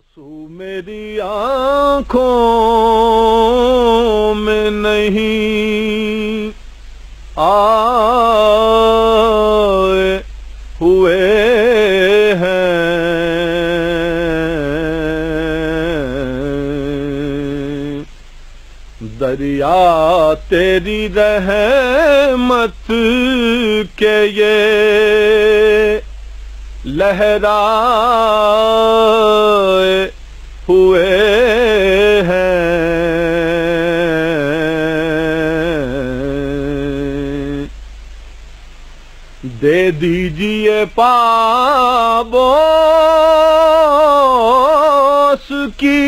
आंसू मेरी आँखों में नहीं आए हुए हैं, दरिया तेरी रहमत के ये लहराए हुए हैं। दे दीजिए पाबोस की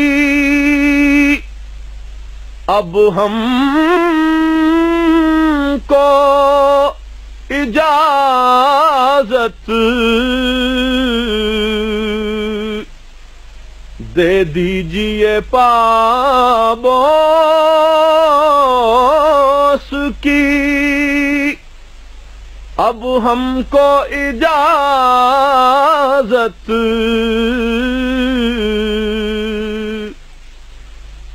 अब हमको इजाजत, दे दीजिए पाबोस की अब हमको इजाजत।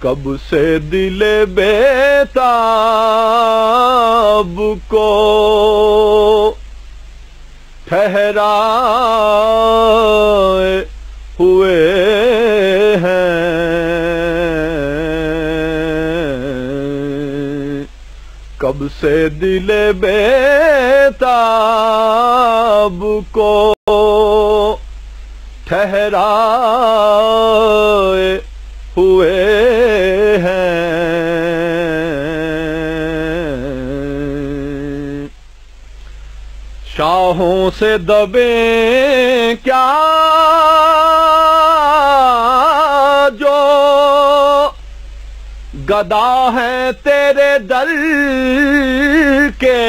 कब से दिले बेताब को ठहराए हुए हैं, कब से दिले बेताब को ठहराए हुए हैं। शाहों से दबे क्या जो गदा है तेरे दर के।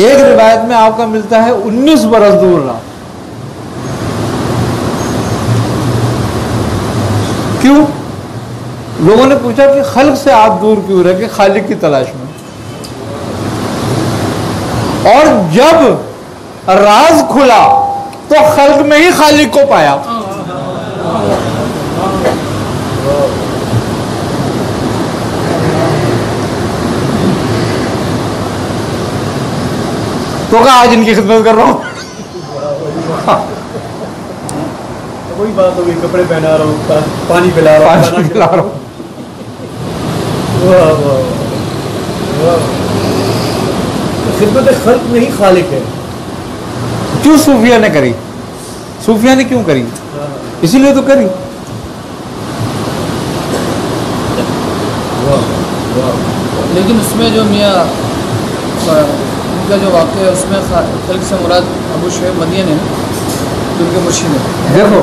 एक रिवायत में आपका मिलता है 19 बरस दूर रहा। क्यों? लोगों ने पूछा कि खल्क से आप दूर क्यों रहे, कि खालिक की तलाश में। और जब राज खुला तो खल्क में ही खालिक को पाया। तो क्या आज इनकी खिदमत कर रहा हूं। वही बात हो गई, कपड़े पहना रहा हूँ, पानी पिला रहा हूँ, पानी पिला रहा हूं। खिदमत खल्क में ही खालिक है। क्यों सूफिया ने करी? सूफिया ने क्यों करी? इसीलिए तो करी। लेकिन उसमें जो मियाँ उनका जो वाक़या है उसमें खल्क से मुराद अबू शुएब मदीन है, उनके मुर्शिद है। देखो,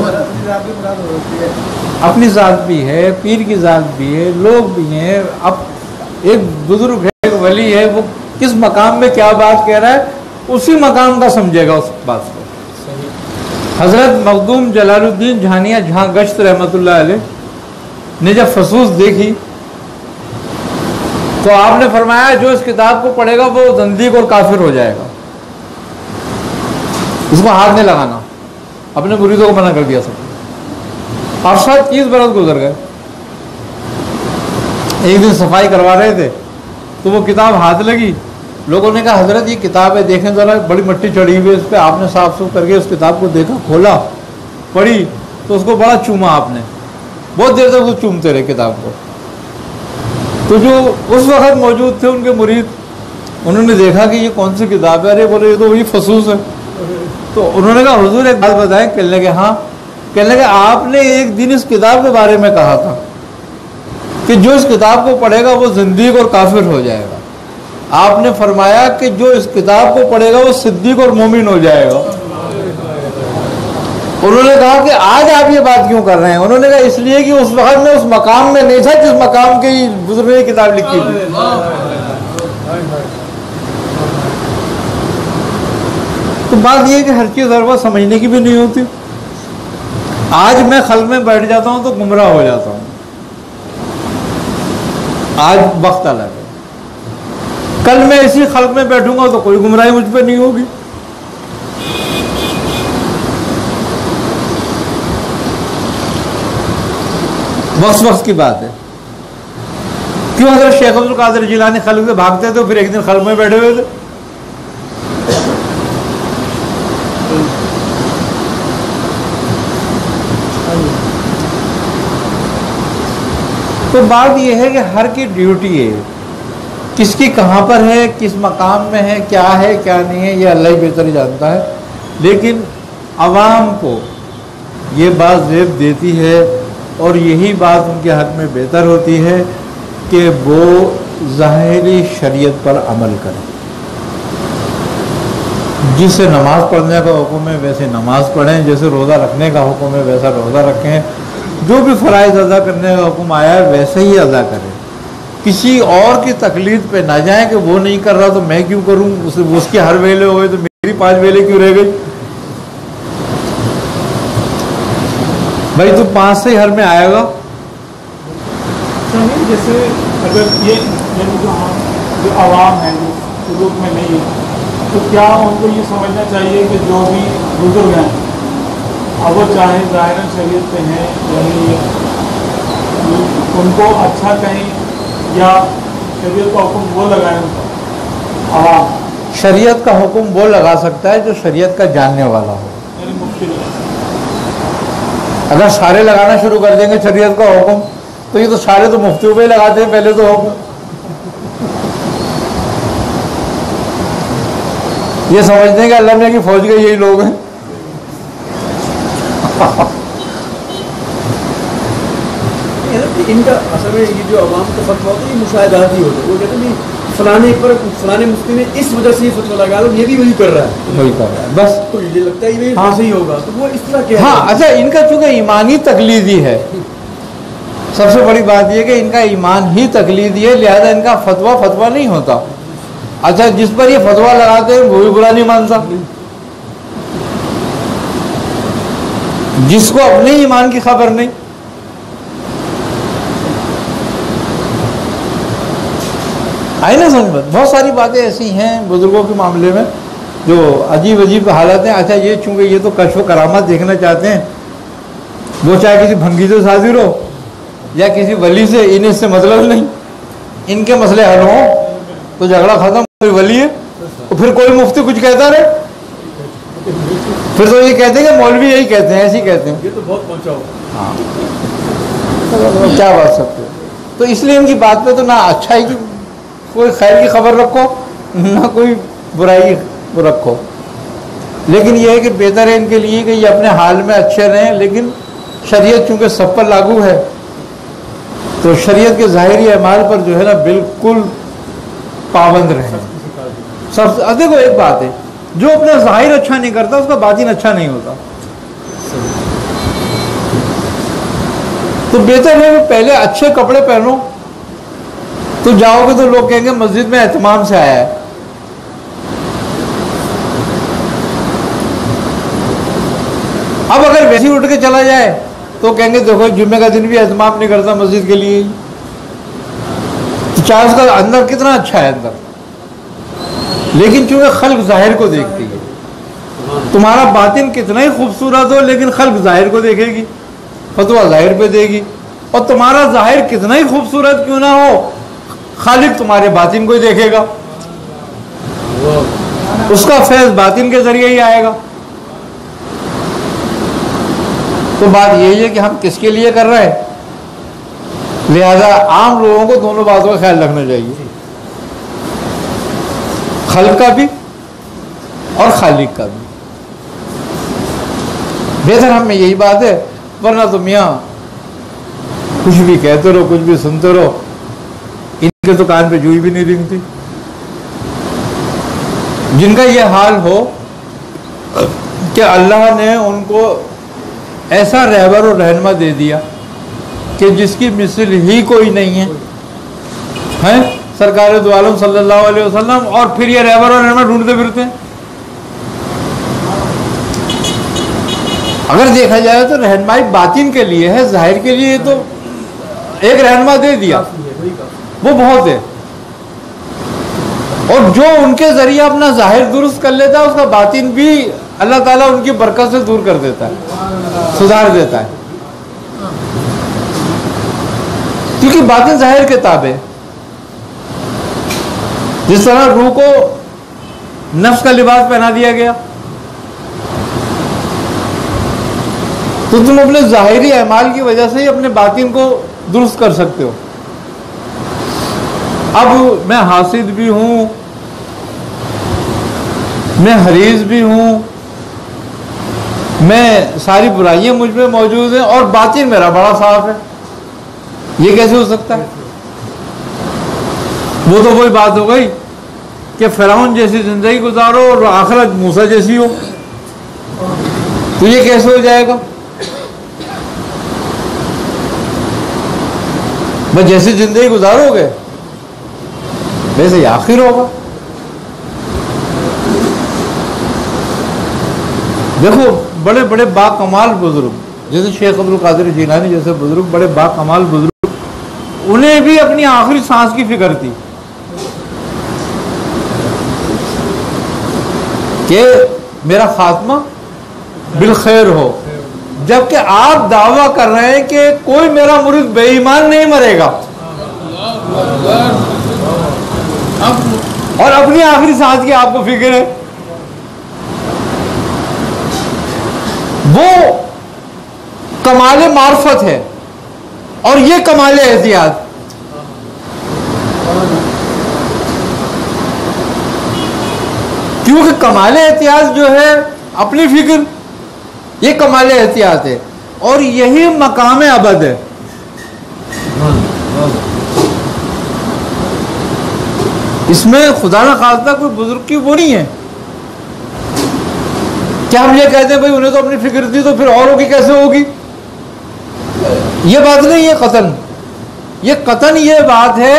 अपनी जात भी है, पीर की जात भी है, लोग भी हैं। अब एक बुजुर्ग है, एक वली है, वो किस मकाम में क्या बात कह रहा है उसी मकाम का समझेगा उस बात को। हजरत मखदूम जलालुद्दीन झानिया जहाँ गश्त रहमतुल्लाह अलैह ने जब फसूस देखी तो आपने फरमाया जो इस किताब को पढ़ेगा वो ज़ंदीक और काफिर हो जाएगा, इसको हाथ नहीं लगाना। अपने मुरीदों को मना कर दिया सब। और शायद 30 बरस गुजर गए। एक दिन सफाई करवा रहे थे तो वो किताब हाथ लगी। लोगों ने कहा हजरत ये किताब है, देखें ज़रा, बड़ी मिट्टी चढ़ी हुई है इस पर। आपने साफ सुफ करके उस किताब को देखा, खोला, पढ़ी तो उसको बड़ा चूमा आपने। बहुत देर तक वो चूमते रहे किताब को। तो जो उस वक्त मौजूद थे उनके मुरीद, उन्होंने देखा कि ये कौन सी किताब है। अरे बोले ये तो वही फसूस है। तो उन्होंने कहा हुजूर एक बात बताएं। कहने लगे हाँ। कहने लगे आपने एक दिन इस किताब के बारे में कहा था कि जो इस किताब को पढ़ेगा वो ज़िंदीक और काफिर हो जाएगा। आपने फरमाया कि जो इस किताब को पढ़ेगा वो सिद्दीक और मोमिन हो जाएगा। उन्होंने कहा कि आज आप ये बात क्यों कर रहे हैं? उन्होंने कहा इसलिए कि उस वक्त में उस मकाम में नहीं था जिस मकाम के बुजुर्ग ने किताब लिखी थी। तो बात यह है कि हर चीज़ हर वक्त समझने की भी नहीं होती। आज मैं खल्क में बैठ जाता हूं तो गुमराह हो जाता हूं। आज वक्त अलग है, कल मैं इसी खल्क में बैठूंगा तो कोई गुमराही मुझ पर नहीं होगी। वक्त की बात है। क्यों हज़रत शेख अब्दुल कादिर जिलानी खल्क से भागते थे, फिर एक दिन खल्क में बैठे हुए थे। तो बात यह है कि हर की ड्यूटी है, किसकी कहाँ पर है, किस मकाम में है, क्या नहीं है, ये अल्लाह ही बेहतर ही जानता है। लेकिन आवाम को ये बात ज़ेब देती है और यही बात उनके हक़ में बेहतर होती है कि वो ज़ाहिरी शरीयत पर अमल करें। जिससे नमाज़ पढ़ने का हुक्म है वैसे नमाज़ पढ़ें, जैसे रोज़ा रखने का हुक्म है वैसा रोज़ा रखें, जो भी फ़राइज़ अदा करने का हुक्म आया है वैसे ही अदा करें। किसी और की तकलीद पे ना जाए कि वो नहीं कर रहा तो मैं क्यों करूं, उसके हर वेले हो गए तो मेरी 5 वेले क्यों रह गई। भाई तू 5 से ही हर में आएगा। जैसे अगर ये जो आवाम है जो रूप में नहीं है, तो क्या उनको ये समझना चाहिए कि जो भी बुजुर्ग हैं, अब वो चाहे ज़ाहिरन शरीयत पे हैं यानी उनको अच्छा कहें या शरीयत का हुक्म वो लगाएं उनको आवाम? शरीयत का हुक्म वो लगा सकता है जो शरीयत का जानने वाला हो। यानी मुश्किल है। अगर सारे लगाना शुरू कर देंगे शरीयत का हुक्म तो ये तो सारे तो मुफ्तियों पे लगाते हैं पहले तो हुक्म। ये समझते हैं कि अल्लाह ने की फौज के यही लोग हैं। इनका असल में ये जो अवाम का फतवा होता है ये मुशाहिदात ही होता है। वो कहते हैं फलाने पर फलाने मुफ्ती ने इस वजह से ये फतवा लगा लो, ये भी वही कर रहा है, वही कर रहा है बस। तो ये लगता है ये हाँ सही होगा, तो वो इस तरह क्या हाँ। अच्छा, इनका चूंकि ईमानी तकलीदी है, सबसे बड़ी बात यह कि इनका ईमान ही तकलीदी है, लिहाजा इनका फतवा नहीं होता। अच्छा, जिस पर ये फतवा लगाते हैं वो भी बुरा नहीं मानता। जिसको अपने ईमान की खबर नहीं, आई ना समझ में। बहुत सारी बातें ऐसी हैं बुजुर्गों के मामले में जो अजीब अजीब हालात हैं। अच्छा, ये चूंकि ये तो कश्फ करामात देखना चाहते हैं, वो चाहे किसी भंगी से हाजिर हो या किसी वली से, इन्हें इससे मतलब नहीं, इनके मसले हल हों तो झगड़ा खत्म। कोई वली है तो फिर कोई मुफ्ती कुछ कहता रहे, फिर तो ये कहते हैं कि मौलवी यही कहते हैं, ऐसे ही कहते हैं। ये तो बहुत पहुंचा हो। हाँ, तो क्या बात सकते। तो इसलिए इनकी बात पे तो ना अच्छाई की कोई खैर की खबर रखो ना कोई बुराई रखो। लेकिन यह है कि बेहतर है इनके लिए कि ये अपने हाल में अच्छे रहें। लेकिन शरीयत चूँकि सब पर लागू है तो शरीयत के ज़ाहिरी अमाल पर जो है ना बिल्कुल पाबंद रहें। सब देखो, एक बात है, जो अपना ज़ाहिर अच्छा नहीं करता उसका बातिन अच्छा नहीं होता। तो बेहतर है कि पहले अच्छे कपड़े पहनो, तो जाओगे तो लोग कहेंगे मस्जिद में एहतमाम से आया है। अब अगर वैसे ही उठ के चला जाए तो कहेंगे देखो जुम्मे का दिन भी एहतमाम नहीं करता मस्जिद के लिए, तो चाहे उसका अंदर कितना अच्छा है अंदर, लेकिन चूंकि खल्क जाहिर को देखती है। तुम्हारा बातिन कितना ही खूबसूरत हो लेकिन खल्क जाहिर को देखेगी, फतवा जाहिर पे देगी। और तुम्हारा जाहिर कितना ही खूबसूरत क्यों ना हो, खालिक तुम्हारे बातिन को ही देखेगा, उसका फैज़ बातिन के जरिए ही आएगा। तो बात यही है कि हम किसके लिए कर रहे हैं, लिहाजा आम लोगों को दोनों बातों का ख्याल रखना चाहिए, खल्क का भी और खालिक का भी। बेहतर हम में यही बात है, वरना तो मियाँ कुछ भी कहते रहो, कुछ भी सुनते रहो, इनके तो कान पे जूई भी नहीं रिंगती। जिनका ये हाल हो कि अल्लाह ने उनको ऐसा रहबर और रहनुमा दे दिया कि जिसकी मिसल ही कोई नहीं है, हैं सरकार दो आलम सल्लल्लाहु अलैहि वसल्लम, और फिर ये रहबर और रहनुमा ढूंढते फिरते हैं। अगर देखा जाए तो रहनुमाई बातिन के लिए है, जाहिर के लिए तो एक रहनुमा दे दिया वो बहुत है। और जो उनके जरिए अपना जाहिर दुरुस्त कर लेता है उसका बातिन भी अल्लाह ताला उनकी बरकत से दूर कर देता है, सुधार देता है। क्योंकि बातिन ज़ाहिर के ताबे, जिस तरह रूह को नफ्स का लिबास पहना दिया गया, तो तुम अपने ज़ाहिरी अमाल की वजह से ही अपने बातिन को दुरुस्त कर सकते हो। अब मैं हासिद भी हूं, मैं हरीज भी हूं, मैं सारी बुराइयां मुझ में मौजूद हैं और बातिन मेरा बड़ा साफ है, ये कैसे हो सकता है? वो तो वही बात हो गई कि फिरौन जैसी जिंदगी गुजारो और आखिरत मूसा जैसी हो, तो ये कैसे हो जाएगा? बस जैसी जिंदगी गुजारोगे वैसे ही आखिर होगा। देखो बड़े बड़े बाकमाल बुजुर्ग जैसे शेख अब्दुल कादिर जीलानी जैसे बुजुर्ग, बड़े बाकमाल बुजुर्ग, उन्हें भी अपनी आखिरी सांस की फिक्र थी कि मेरा खात्मा बिलखैर हो, जबकि आप दावा कर रहे हैं कि कोई मेरा मुरीद बेईमान नहीं मरेगा और अपनी आखिरी सांस की आपको फिक्र है। वो कमाल मार्फत है और ये कमाल एहतियात। क्योंकि कमाल एहतियात जो है अपनी फिक्र, ये कमाल एहतियात है और यही मकाम अबद है। इसमें खुदा ना खास्ता कोई बुजुर्ग की वो नहीं है। क्या हम ये कहते हैं भाई उन्हें तो अपनी फिक्र थी तो फिर औरों की कैसे होगी? ये बात नहीं है कतन। ये कतन ये बात है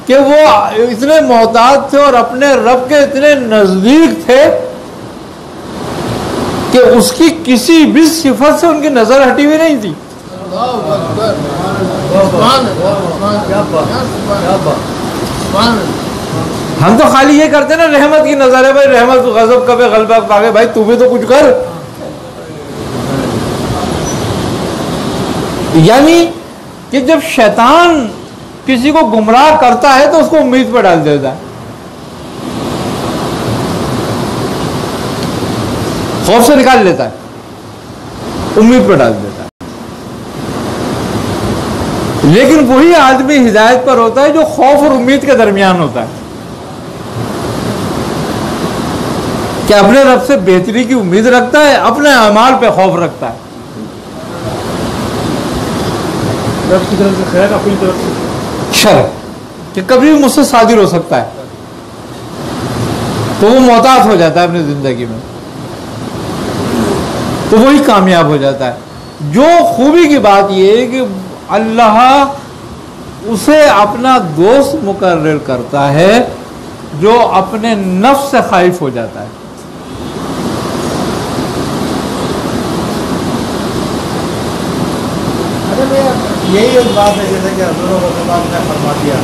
कि वो इतने मोहताज थे और अपने रब के इतने नजदीक थे कि उसकी किसी भी सिफत से उनकी नजर हटी हुई नहीं थी। हम तो खाली ये करते ना रहमत की नजर है भाई, रहमत गजब कबे गलबा पागे, भाई तू भी तो कुछ कर। यानी कि जब शैतान किसी को गुमराह करता है तो उसको उम्मीद पर डाल देता है, खौफ से निकाल लेता है, उम्मीद पर डाल देता है। लेकिन वही आदमी हिदायत पर होता है जो खौफ और उम्मीद के दरमियान होता है, कि अपने रब से बेहतरी की उम्मीद रखता है, अपने अमाल पे खौफ रखता है। रब की तरफ से खैर, अपनी तरफ से शर, कि कभी भी मुझसे सादिर हो सकता है, तो वो मोहतात हो जाता है अपनी जिंदगी में, तो वही कामयाब हो जाता है। जो खूबी की बात यह है कि अल्लाह उसे अपना दोस्त मुकर्रर करता है जो अपने नफ्स से खाइफ हो जाता है। यही एक बात है जैसे कि हज़रत रसूलुल्लाह ने फरमा दिया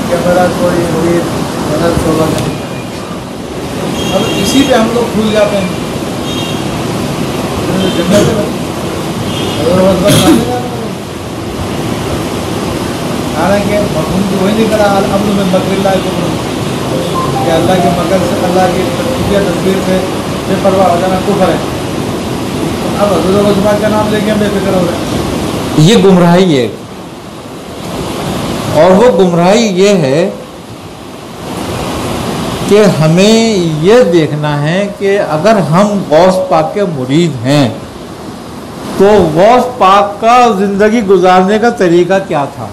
कि मेरा कोई मुरीद मदद सोलह नहीं करेगा। अब इसी पे हम लोग भूल जाते हैं। हालांकि मफहूम तो वही नहीं करा अमन में मकरिल्लाह को कि अल्लाह के मकर से, अल्लाह की तस्वीर से बेपरवाह हो जाना कुफर है। अब हज़रत रसूलुल्लाह का नाम लेके हम बेफिक्र हो रहे हैं। ये गुमराही है, और वो गुमराही ये है कि हमें ये देखना है कि अगर हम गौस पाक के मुरीद हैं तो गौस पाक का जिंदगी गुजारने का तरीका क्या था,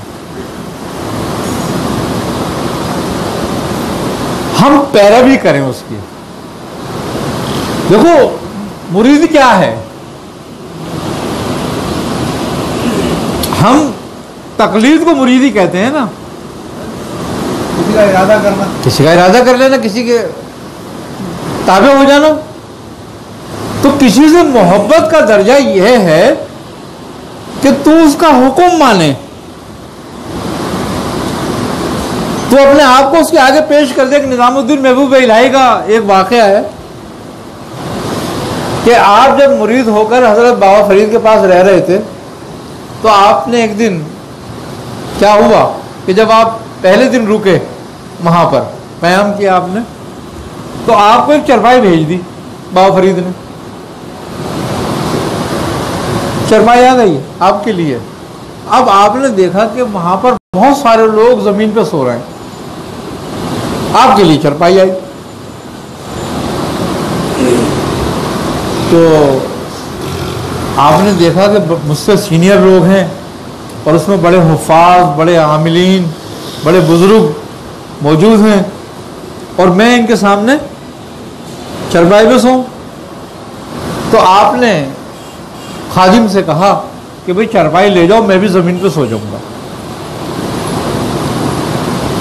हम पैरवी करें उसकी। देखो मुरीद क्या है, हम तकलीद को मुरीदी कहते हैं ना, किसी का इरादा करना, किसी का इरादा कर लेना, किसी के ताबे हो जाना। तो किसी से मोहब्बत का दर्जा यह है कि तू उसका हुक्म माने, तो अपने आप को उसके आगे पेश कर दे। निजामुद्दीन महबूब इलाही का एक वाकया है कि आप जब मुरीद होकर हजरत बाबा फरीद के पास रह रहे थे तो आपने एक दिन क्या हुआ कि जब आप पहले दिन रुके वहां पर क़याम किया आपने, तो आपको एक चरपाई भेज दी बाबा फरीद ने। चरपाई आ गई आपके लिए। अब आपने देखा कि वहां पर बहुत सारे लोग जमीन पे सो रहे हैं, आपके लिए चरपाई आई। तो आपने देखा कि मुझसे सीनियर लोग हैं और उसमें बड़े हुफ़ाज़, बड़े आमिलीन, बड़े बुजुर्ग मौजूद हैं, और मैं इनके सामने चरपाई पे सोऊं। तो आपने खादिम से कहा कि भाई चरपाई ले जाओ, मैं भी ज़मीन पे सो जाऊंगा।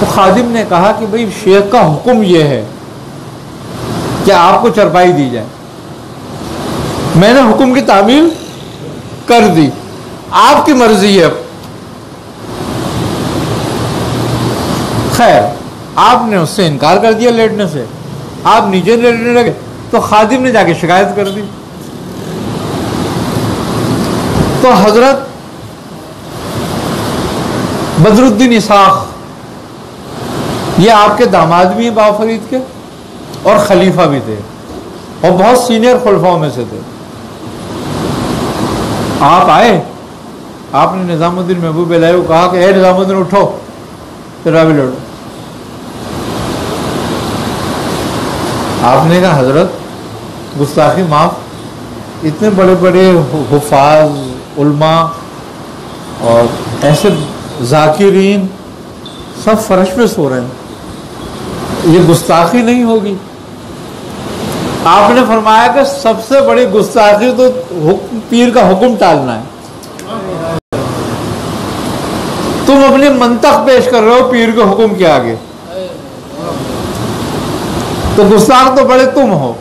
तो खादिम ने कहा कि भाई शेख का हुक्म यह है कि आपको चरपाई दी जाए। मैंने हुक्म की तामील कर दी, आपकी मर्जी है। खैर, आपने उससे इनकार कर दिया लेटने से, आप नीचे लेटने लगे, तो खादिम ने जाके शिकायत कर दी। तो हजरत बदरुद्दीन इसाक, ये आपके दामाद भी हैं बाबा फरीद के, और खलीफा भी थे, और बहुत सीनियर खुलफाओं में से थे। आप आए, आपने निजामुद्दीन महबूब इलाही को कहा कि ए निजामुद्दीन उठो, तरावी लड़ो। आपने कहा हजरत गुस्ताखी माफ, इतने बड़े बड़े हुफ़ाज़, उल्मा और ऐसे जाकिरीन सब फर्श पे सो रहे हैं, ये गुस्ताखी नहीं होगी। आपने फरमाया कि सबसे बड़ी गुस्ताखी तो पीर का हुक्म टालना है। तुम अपनी मंतक पेश कर रहे हो पीर के हुक्म के आगे, तो गुस्ताख तो बड़े तुम हो।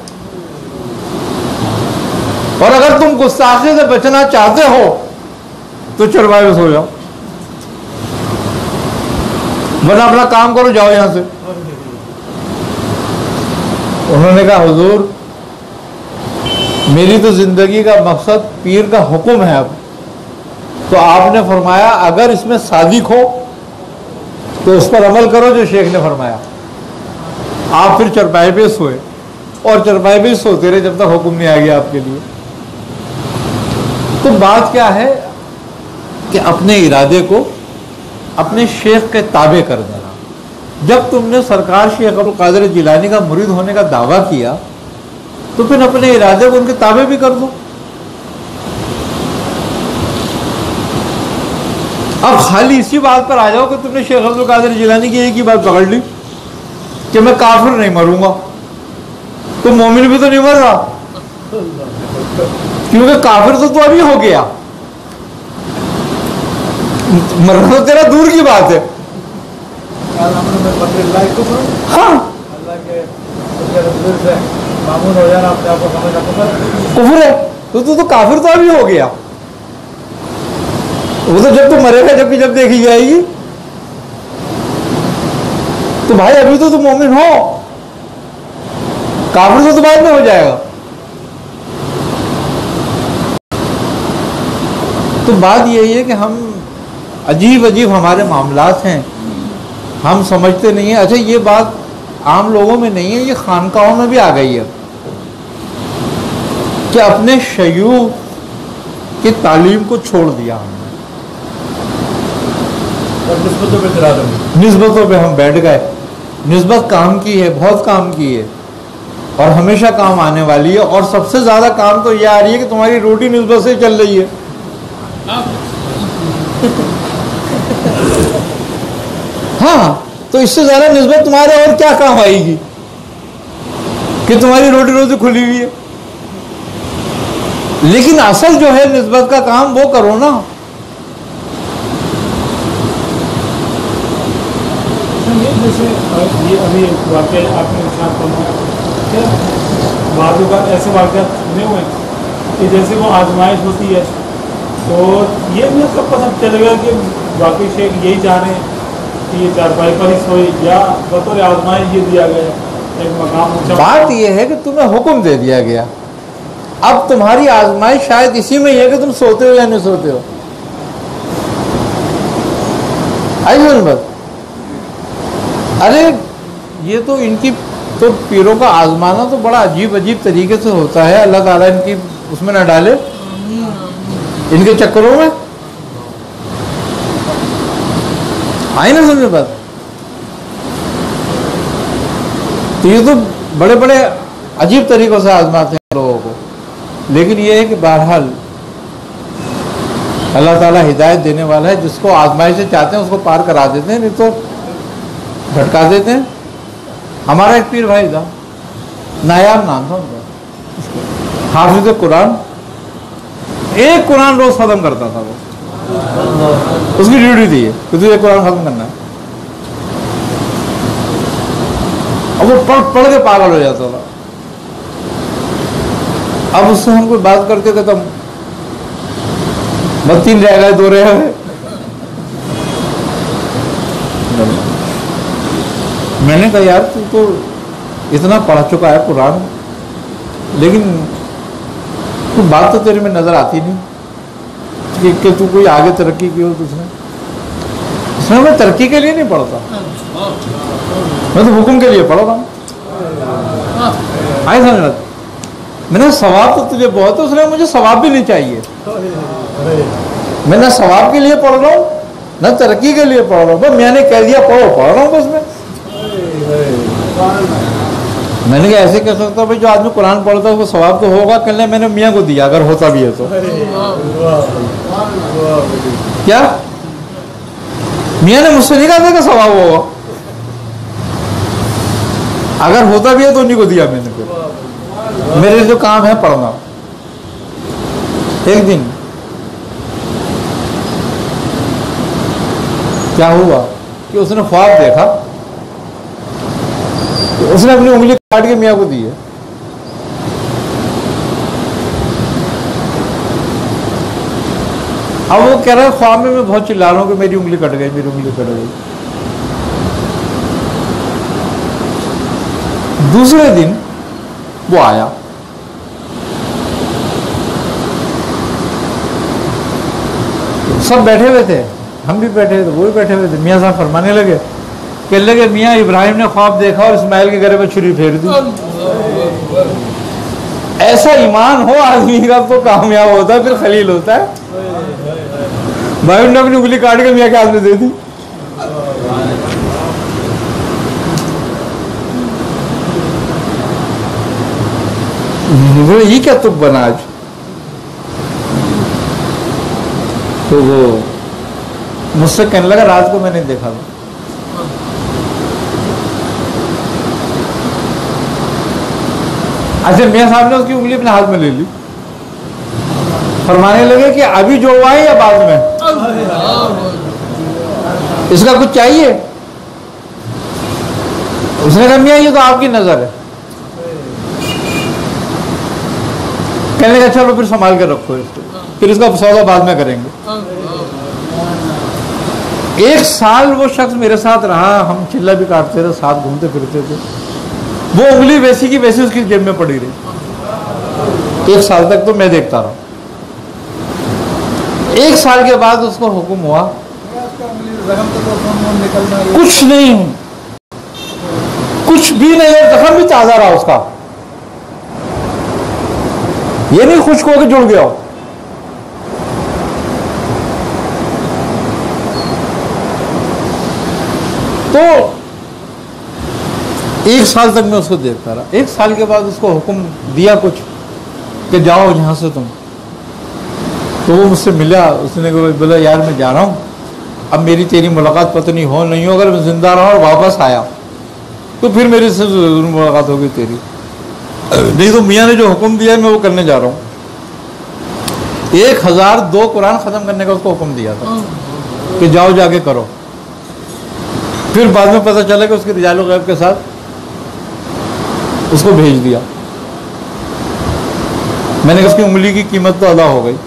और अगर तुम गुस्ताखी से बचना चाहते हो तो चरपाई में सो जाओ, वरना अपना काम करो, जाओ यहां से। उन्होंने कहा हुजूर, मेरी तो जिंदगी का मकसद पीर का हुक्म है। अब तो आपने फरमाया अगर इसमें सादिक हो तो उस पर अमल करो जो शेख ने फरमाया। आप फिर चरपाई पे सोए, और चरपाई पे सोते रहे जब तक हुक्म नहीं आ गया आपके लिए। तो बात क्या है कि अपने इरादे को अपने शेख के ताबे कर देना। जब तुमने सरकार शेख अब्दुल कादिर जिलानी का मुरीद होने का दावा किया, तो फिर अपने इरादे को उनके ताबे भी कर दो। अब खाली इसी बात पर आ जाओ कि तुमने शेख अब्दुल कादिर जिलानी की एक ही बात पकड़ ली कि मैं काफिर नहीं मरूंगा, तो मोमिन भी तो नहीं मर रहा, क्योंकि काफिर तो अभी हो गया, मरना तो तेरा दूर की बात है। हाँ, मामून हो जाना, अपने आप को समझना कुफर है, तो काफिर तो अभी हो गया। वो तो जब तो मरेगा जब देखी जाएगी। तो भाई अभी तो तुम मोमिन हो, काफिर तो बाद में हो जाएगा। तो बात यही है कि हम अजीब अजीब हमारे मामलात हैं, हम समझते नहीं है। अच्छा, ये बात आम लोगों में नहीं है, ये खानकाहों में भी आ गई है कि अपने शयूख की तालीम को छोड़ दिया हमने, निस्बतों पे हम बैठ गए। निस्बत काम की है, बहुत काम की है, और हमेशा काम आने वाली है। और सबसे ज्यादा काम तो यह आ रही है कि तुम्हारी रोटी निस्बत से चल रही है। हाँ, तो इससे ज्यादा निस्बत तुम्हारे और क्या काम आएगी कि तुम्हारी रोटी रोजी खुली हुई है। लेकिन असल जो है निस्बत का काम वो करो ना। जैसे ये अभी वाकई आपने साथ क्या बाद में ऐसे वाक़यात सुने हुए कि जैसे वो आजमाइश होती है, तो ये भी कब पता चलेगा कि वाकई शेख यही चाह रहे हैं कि ये चारपाई पर ही सोई, या बतौर आजमाइश ये दिया गया एक मकाम ऊंचा। बात ये है कि तुम्हें हुक्म दे दिया गया, अब तुम्हारी आजमाइश शायद इसी में ही है कि तुम सोते हो या नहीं सोते हो। आई समझ बात। अरे ये तो इनकी तो पीरों का आजमाना तो बड़ा अजीब अजीब तरीके से होता है। अल्लाह ताला इनकी उसमें न डाले, इनके चक्करों में। आई ना समझ बात। तो ये तो बड़े बड़े अजीब तरीकों से आजमाते हैं लोगों को। लेकिन ये है कि बहरहाल अल्लाह ताला हिदायत देने वाला है, जिसको आजमाइश से चाहते हैं उसको पार करा देते हैं, नहीं तो भटका देते हैं। हमारा एक पीर भाई था, नायाब नाम था उनका, हाफिज कुरान, एक कुरान रोज खत्म करता था वो, उसकी ड्यूटी थी कि तुझे कुरान खत्म करना है। अब वो पढ़ के पागल हो जाता था। अब उससे हम कोई बात करते थे तब बस 3 रह गए, 2 रह गए। मैंने कहा यार तू तो इतना पढ़ चुका है कुरान, लेकिन कोई बात तो तेरे में नजर आती नहीं कि तू कोई आगे तरक्की की हो। तुझने इसमें मैं तरक्की के लिए नहीं पढ़ता, मैं तो हुक्म के लिए पढ़ रहा हूँ। आई समझ। मैंने सवाब तो तुझे बहुत है, उसने मुझे सवाब भी नहीं चाहिए। मैं ना सवाब के लिए पढ़ रहा हूँ ना तरक्की के लिए पढ़ रहा हूँ, बस मैंने कह दिया पढ़ो, पढ़ रहा हूँ बस मैं। मैंने कहा ऐसे कह सकता भाई जो आदमी कुरान पढ़ता है वो सवाब तो होगा, कल मैंने मियाँ को दिया अगर होता भी है तो। क्या मियाँ ने मुझसे नहीं कहा था सवाब होगा, अगर होता भी है तो उन्हीं को दिया मैंने। फिर मेरे जो काम है पढ़ना। एक दिन क्या हुआ कि उसने ख्वाब देखा, तो उसने अपनी उंगली काट के मियाँ को दी है। अब वो कह रहा है ख्वाब में मैं बहुत चिल्ला रहा हूं कि मेरी उंगली कट गई, मेरी उंगली कट गई। दूसरे दिन वो आया, सब बैठे हुए थे, हम भी बैठे थे, वो भी बैठे हुए थे। मियाँ साहब फरमाने लगे, कहने लगे मियाँ इब्राहिम ने ख्वाब देखा और इस्माइल के गले में छुरी फेर दी। ऐसा ईमान हो आदमी का तो कामयाब होता है, फिर खलील होता है। भाई ने अपनी उंगली काट के मियाँ के हाथ में दे दी। ये क्या तुक बना आज। तो वो मुझसे कहने लगा रात को मैंने देखा था। अच्छा मियाँ साहब ने उसकी उंगली अपने हाथ में ले ली, फरमाने लगे कि अभी जोड़वाएं या बाद में, इसका कुछ चाहिए। उसने कहा मियाँ ये तो आपकी नजर है। कहने लगा चलो फिर संभाल कर रखो इसको, फिर इसका सौदा बाद में करेंगे। 1 साल वो शख्स मेरे साथ रहा, हम चिल्ला भी काटते थे, साथ घूमते फिरते थे। वो उंगली वैसी की वैसी उसकी जेब में पड़ी रही। 1 साल तक तो मैं देखता रहा। 1 साल के बाद उसको हुक्म हुआ, कुछ नहीं, कुछ भी नहीं है, जख्म भी ताजा रहा उसका, ये नहीं खुश्क होकर जुड़ गया। तो 1 साल तक मैं उसको देखता रहा। 1 साल के बाद उसको हुक्म दिया कुछ कि जाओ यहां से तुम। तो वो मुझसे मिला, उसने बोला यार मैं जा रहा हूं, अब मेरी तेरी मुलाकात पता नहीं हो नहीं हो, अगर मैं जिंदा रहा और वापस आया तो फिर मेरी से जरूर मुलाकात होगी तेरी, नहीं तो मियाँ ने जो हुक्म दिया है मैं वो करने जा रहा हूँ। 1002 कुरान खत्म करने का उसको हुक्म दिया था कि जाओ जाके करो। फिर बाद में पता चला कि उसके रिजाल गैब के साथ उसको भेज दिया। मैंने उसकी उंगली की कीमत तो अदा हो गई।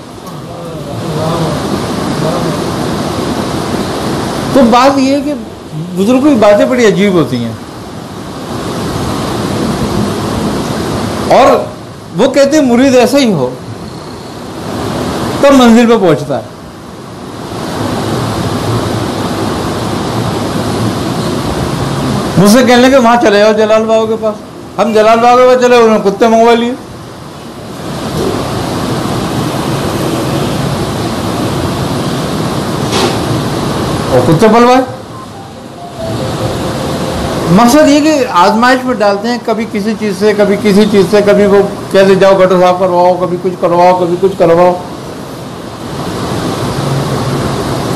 तो बात यह है कि बुजुर्गों की बातें बड़ी अजीब होती हैं, और वो कहते हैं मुरीद ऐसा ही हो तब मंजिल पे पहुंचता है। मुझसे कहने के वहाँ चले जाओ जलाल बाबू के पास। हम जलाल बाबू के पास चले, उन्होंने कुत्ते मंगवा लिए। और कुत्ते पलवाए। मकसद ये कि आजमाइश में डालते हैं, कभी किसी चीज़ से, कभी किसी चीज़ से, कभी वो कैसे जाओ गटर साफ करवाओ, कभी कुछ करवाओ, कभी कुछ करवाओ।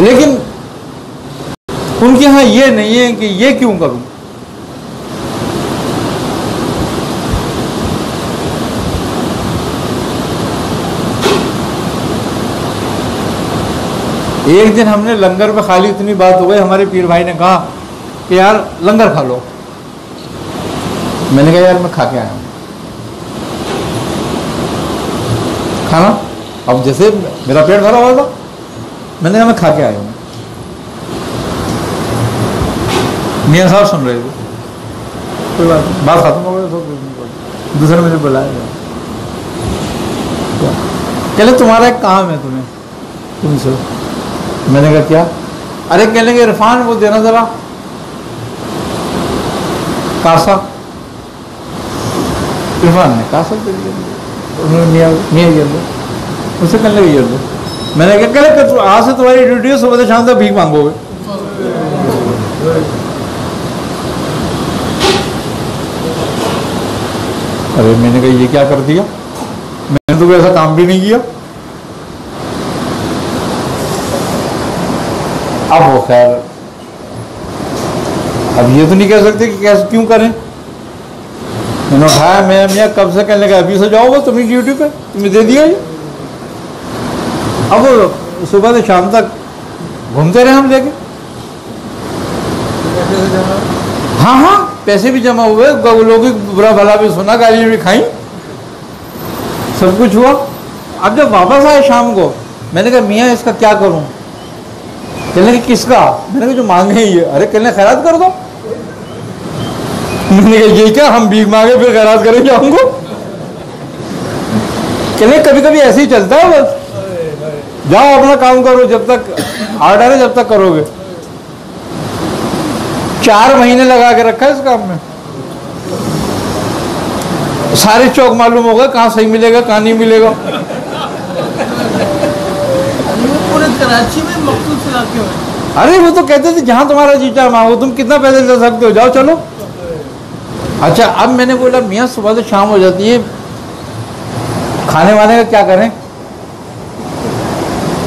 लेकिन उनके यहाँ ये नहीं है कि ये क्यों करूं। एक दिन हमने लंगर में खाली इतनी बात हो गई, हमारे पीर भाई ने कहा कि यार लंगर खा लो। मैंने कहा यार मैं खा के आया हूँ खाना। अब जैसे मेरा पेट भरा हुआ था, मैंने कहा मैं खा के आया हूँ। मियाँ साहब सुन रहे थे, कोई बात खत्म हो गई तो दूसरे मुझे बुलाया गया, कहले तुम्हारा एक काम है तुम्हें तुमसे। मैंने कहा क्या? अरे कहने के इरफान वो देना जरा कासा। इरफान ने कासा दे दिया, उन्होंने मियाँ गिर दो, उससे कहने लगे गिर दो। मैंने कहा कहले आज से तुम्हारी ड्यूटी है, सुबह से शाम तक भीख मांगोगे। अरे मैंने कहा ये क्या कर दिया, मैंने तो ऐसा काम भी नहीं किया। अब वो खैर अब ये तो नहीं कह सकते कि कैसे क्यों करें। मैंने उठाया, मैं मियाँ कब से कहने लगा अभी से जाओगे तुम्हें ड्यूटी पे, तुम्हें दे दिया ये। अब वो सुबह से शाम तक घूमते रहे हम लेके। हाँ हाँ पैसे भी जमा हुए, लोगों की बुरा भला भी सुना, गालियाँ भी खाई, सब कुछ हुआ। अब जब वापस आए शाम को, मैंने कहा मियाँ इसका क्या करूं? कहने कि किसका? मैंने कहा जो मांगे ही है। अरे कहने खैरात कर दो। मैंने कहा ये क्या, हम भीख मांगे फिर खैरात करेंगे हमको? कहने कभी कभी ऐसे ही चलता है, बस जाओ अपना काम करो, जब तक ऑर्डर है जब तक करोगे। 4 महीने लगा के रखा है इस काम में, सारे चौक मालूम होगा कहाँ सही मिलेगा कहाँ नहीं मिलेगा। पूरे कराची में मखसूस इलाके में। अरे वो तो कहते थे जहां तुम्हारा जी चाहे मांगो, तुम कितना पैसे दे सकते हो, जाओ चलो। अच्छा अब मैंने बोला मियाँ सुबह से शाम हो जाती है, खाने वाने का क्या करें?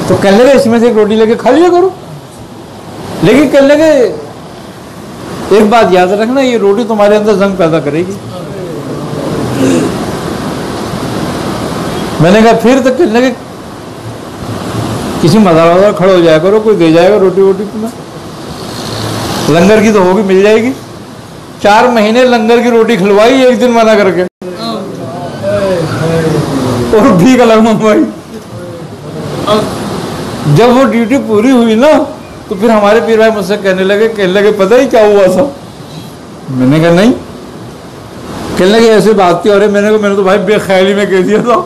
तो कहने लगे इसमें से एक रोटी लेके खा लिया करो। लेकिन कहने लगे एक बात याद रखना, ये रोटी तुम्हारे अंदर जंग पैदा करेगी। मैंने कहा फिर? तो कहने लगे किसी मज़ार वज़ार खड़े हो जाया करो, कोई दे जाएगा रोटी वोटी तुम्हें, लंगर की तो होगी मिल जाएगी। 4 महीने लंगर की रोटी खिलवाई, एक दिन मना करके, और भीख अलग मंगवाई। जब वो ड्यूटी पूरी हुई ना, तो फिर हमारे पीर भाई मुझसे कहने लगे पता ही क्या हुआ था? मैंने कहा नहीं। कहने लगे ऐसे बात थी। अरे मैंने तो भाई बेख्याली में कह दिया था,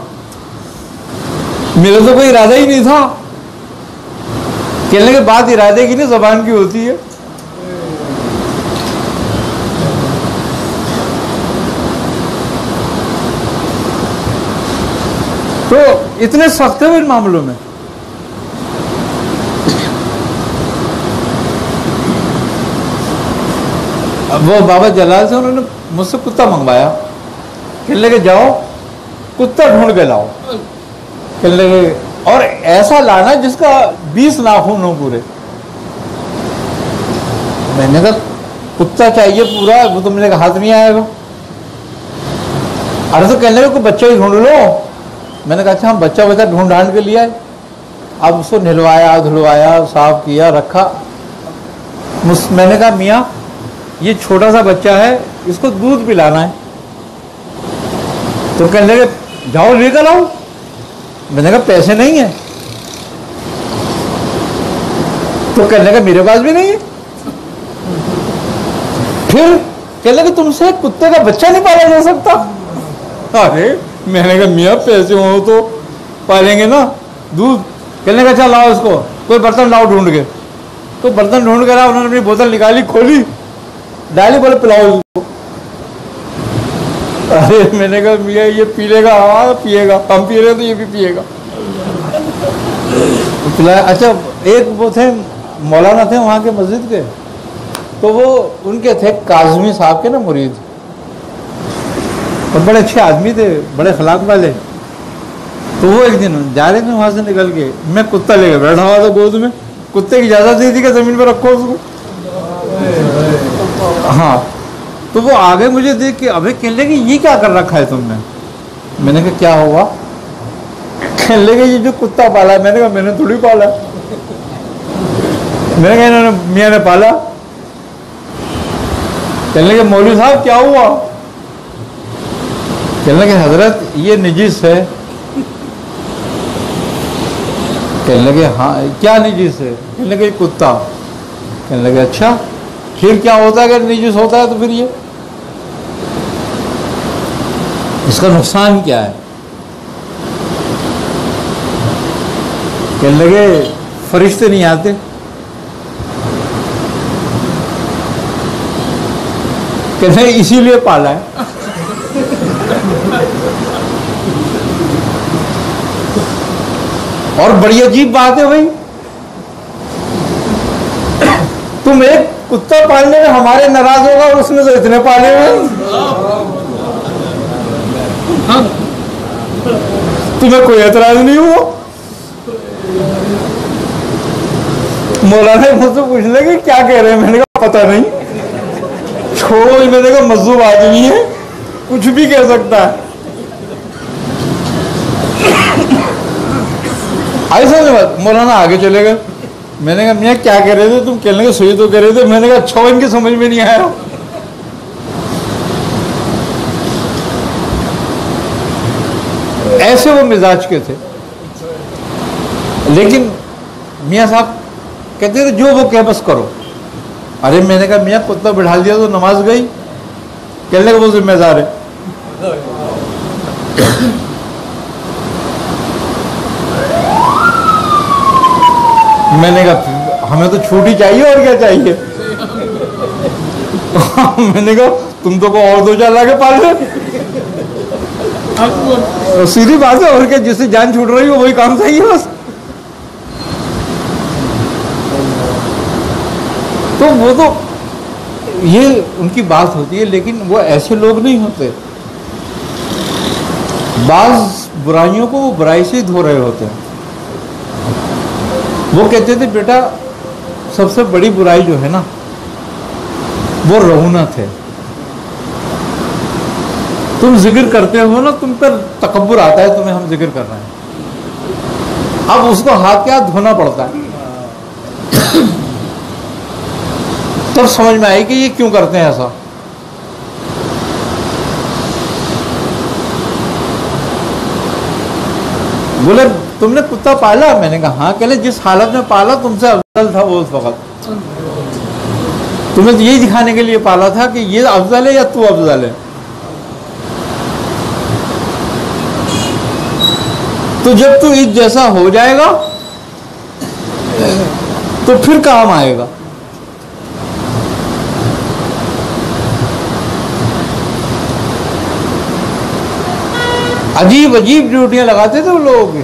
मेरा तो कोई इरादा ही नहीं था। कहने के बात इरादे की नहीं ज़बान की होती है। तो इतने सख्त है इन मामलों में। अब वो बाबा जलाल से उन्होंने मुझसे कुत्ता मंगवाया। कहने लगे जाओ कुत्ता ढूंढ के लाओ। कहने लगे और ऐसा लाना जिसका 20 नाखून हो पूरे। मैंने कहा कुत्ता चाहिए पूरा, वो तो मेरे हाथ में आएगा। अरे तो कहने लगे कोई बच्चा ही ढूंढ लो। मैंने कहा अच्छा हम बच्चा ढूंढ ढांड के लिया। अब उसको नहलवाया धुलवाया साफ किया रखा। मैंने कहा मियाँ ये छोटा सा बच्चा है, इसको दूध पिलाना है। तो कहने लगे जाओ लेकर आओ। मैंने कहा पैसे नहीं है। तो कहने लगा मेरे पास भी नहीं है। फिर कहने लगे तुमसे कुत्ते का बच्चा नहीं पाला जा सकता। अरे मैंने कहा मियाँ पैसे हो तो पालेंगे ना दूध। कहने लगा अच्छा लाओ इसको, कोई बर्तन लाओ ढूंढ के। तो बर्तन ढूंढ कर उन्होंने अपनी बोतल निकाली, खोली, डाली, बोले पिलाओ इसको। अरे मैंने कहा मियाँ ये पी लेगा, हाँ पिएगा, हम पी रहे तो ये भी पिएगा। पिलाया। अच्छा एक वो थे मौलाना थे वहाँ के मस्जिद के, तो वो उनके थे काजमी साहब के ना मुरीद, और बड़े अच्छे आदमी थे, बड़े खलाक वाले। तो वो एक दिन जा रहे थे वहाँ से निकल के, मैं कुत्ता लेकर बैठा हुआ था गोद में, कुत्ते की इजाज़त दी थी कि ज़मीन पर रखो उसको। हाँ, तो वो आगे मुझे देख के अबे कहने लगे ये क्या कर रखा है तुमने। मैंने कहा क्या हुआ। कहने लगे ये जो कुत्ता पाला है। मैंने कहा मैंने थोड़ी पाला। मैंने कहा इन्होंने मियाँ ने पाला। कहने लगे मौलवी साहब क्या हुआ। कहने लगे हजरत ये निजिस है। कहने लगे हाँ क्या निजिस है। कहने लगे कुत्ता। कहने लगे अच्छा फिर क्या होता है अगर निजिस होता है तो फिर ये इसका नुकसान क्या है। कहने लगे फरिश्ते नहीं आते। कहने लगे इसीलिए पाला है। और बड़ी अजीब बात है भाई, तुम एक कुत्ता पालने में हमारे नाराज होगा और उसने तो इतने पाले हुए, तुम्हें कोई एतराज नहीं हुआ। मौलाना मुझसे पूछ लगे क्या कह रहे हैं। मैंने कहा पता नहीं, छोड़ो। मैंने कहा मजदूर आदमी है, कुछ भी कह सकता है। ऐसा नहीं बात। मौलाना आगे चले गए। मैंने कहा मियाँ क्या कह रहे थे तुम। कहने लगे सही तो कह रहे थे। मैंने कहा अच्छा इनकी समझ में नहीं आया। ऐसे वो मिजाज के थे। लेकिन मियाँ साहब कहते थे जो वो कह बस करो। अरे मैंने कहा मियाँ कुत्ता बिठा दिया तो नमाज गई। कहने लगे वो जिम्मेदार है। मैंने कहा हमें तो छुट्टी चाहिए और क्या चाहिए। मैंने कहा तुम तो को और दो चार लाके पाल ले। सीधी बात है, और क्या, जिससे जान छूट रही हो वही काम सही है बस। तो वो तो ये उनकी बात होती है, लेकिन वो ऐसे लोग नहीं होते। बाज बुराइयों को वो बुराई से ही धो रहे होते हैं। वो कहते थे बेटा सबसे बड़ी बुराई जो है ना वो रऊनत है। तुम जिक्र करते हो ना, तुम पर तकब्बुर आता है तुम्हें हम जिक्र कर रहे हैं। अब उसको हाथ के हाथ धोना पड़ता है, तब समझ में आई कि ये क्यों करते हैं ऐसा। बोले तुमने कुत्ता पाला। मैंने कहा हाँ। कहले जिस हालत में पाला तुमसे अफजल था वो उस वक्त। तुम्हें तो यही दिखाने के लिए पाला था कि ये अफजल है या तू अफजल है। तो जब तू इस जैसा हो जाएगा तो फिर काम आएगा। अजीब अजीब ड्यूटियां लगाते थे वो लोग।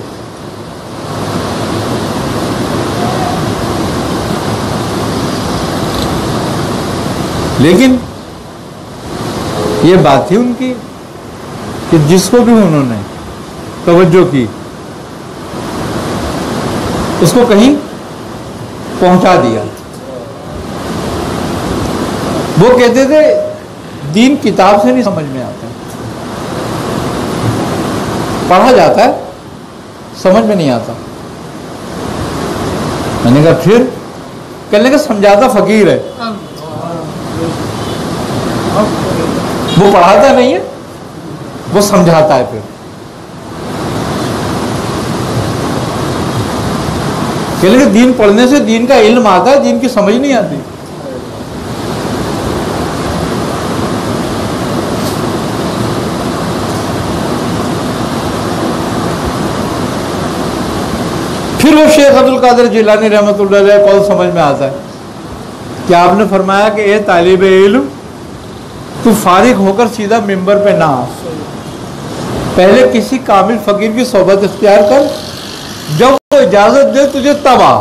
लेकिन ये बात थी उनकी कि जिसको भी उन्होंने तवज्जो की उसको कहीं पहुंचा दिया। वो कहते थे दीन किताब से नहीं समझ में आता, पढ़ा जाता है समझ में नहीं आता। मैंने कहा फिर। कहने का समझाता फकीर है, वो पढ़ाता नहीं है, वो समझाता है। फिर कहने का दीन पढ़ने से दीन का इल्म आता है, दीन की समझ नहीं आती। फिर वो शेख अब्दुल कादिर जिलानी रहमतुल्लाह अलैह कौल समझ में आता है कि आपने फरमाया कि ए तालिब इल्म तू फारिग होकर सीधा मिंबर पे ना आ, पहले किसी कामिल फकीर की सोबत इख्तियार कर, जब वो इजाजत दे तुझे तब आ,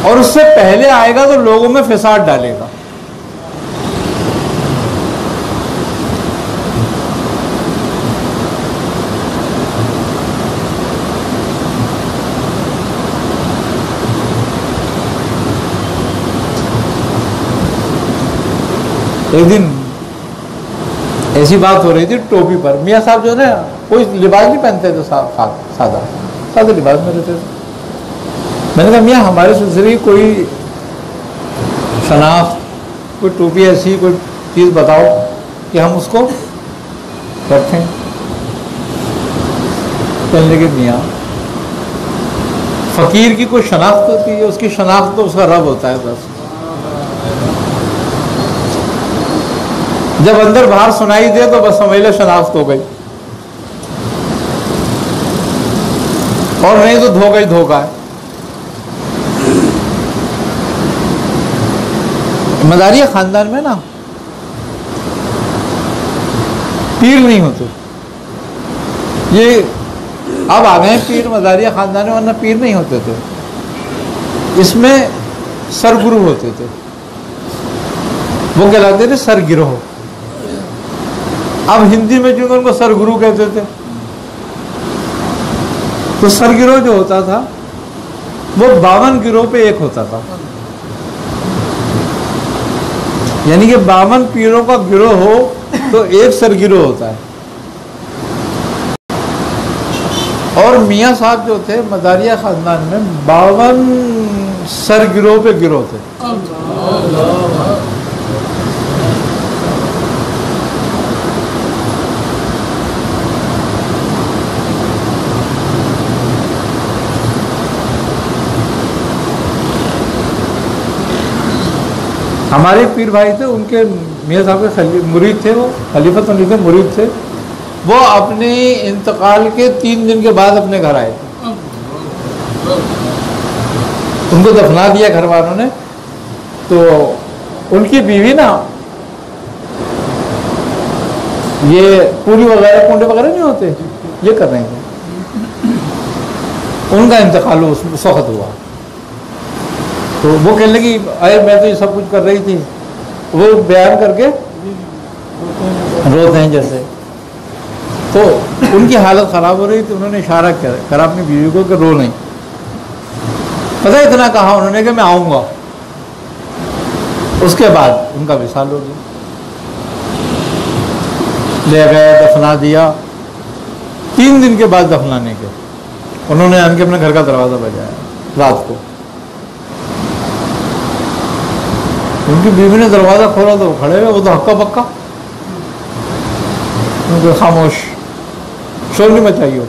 और उससे पहले आएगा तो लोगों में फसाद डालेगा। एक दिन ऐसी बात हो रही थी टोपी पर, मियाँ साहब जो है ना कोई लिबास नहीं पहनते थे, सादा सादा लिबास में रहते थे। मैंने कहा मियाँ हमारे सिलसिले की कोई शनाख्त, कोई टोपी ऐसी कोई चीज़ बताओ कि हम उसको रखें। कहने लगे मियाँ फ़कीर की कोई शनाख्त होती है, उसकी शनाख्त तो उसका रब होता है बस। जब अंदर बाहर सुनाई दे तो बस समझ लो शनाख्त हो गई, और नहीं तो धोखा ही धोखा है। मदारिया खानदान में ना पीर नहीं होते, ये अब आ गए पीर मदारिया खानदान में, वरना पीर नहीं होते थे। इसमें सरगुरु होते थे, वो कहलाते थे सरगिरोह। अब हिंदी में जो उनको सरगुरु कहते थे, तो सरगिरोह जो होता था वो 52 गिरोह पे एक होता था, यानी कि 52 पीरों का गिरोह हो तो एक सरगिरोह होता है। और मियाँ साहब जो थे मदारिया खानदान में 52 सरगिरोह पे गिरोह थे। हमारे पीर भाई थे, उनके मियाँ साहब के मुरीद थे, वो खलीफा तो नहीं थे, मुरीद थे। वो अपने इंतकाल के 3 दिन के बाद अपने घर आए थे, उनको दफना दिया घर वालों ने। तो उनकी बीवी ना ये पूरी वगैरह कुंडे वगैरह नहीं होते, ये कर रहे थे, उनका इंतकाल उस वक्त हुआ। तो वो कहने लगी अरे मैं तो ये सब कुछ कर रही थी, वो बयान करके रोते हैं जैसे। तो उनकी हालत ख़राब हो रही थी, उन्होंने इशारा करा अपनी बीवी को कि रो नहीं। पता इतना कहा उन्होंने कि मैं आऊँगा। उसके बाद उनका विसाल हो गया, ले गए दफना दिया। 3 दिन के बाद दफनाने के उन्होंने आन के अपने घर का दरवाज़ा बजाया रात को। उनकी बीवी ने दरवाज़ा खोला तो खड़े हुए, वो तो हक्का पक्का, उनको खामोश, शोर नहीं मचाइए,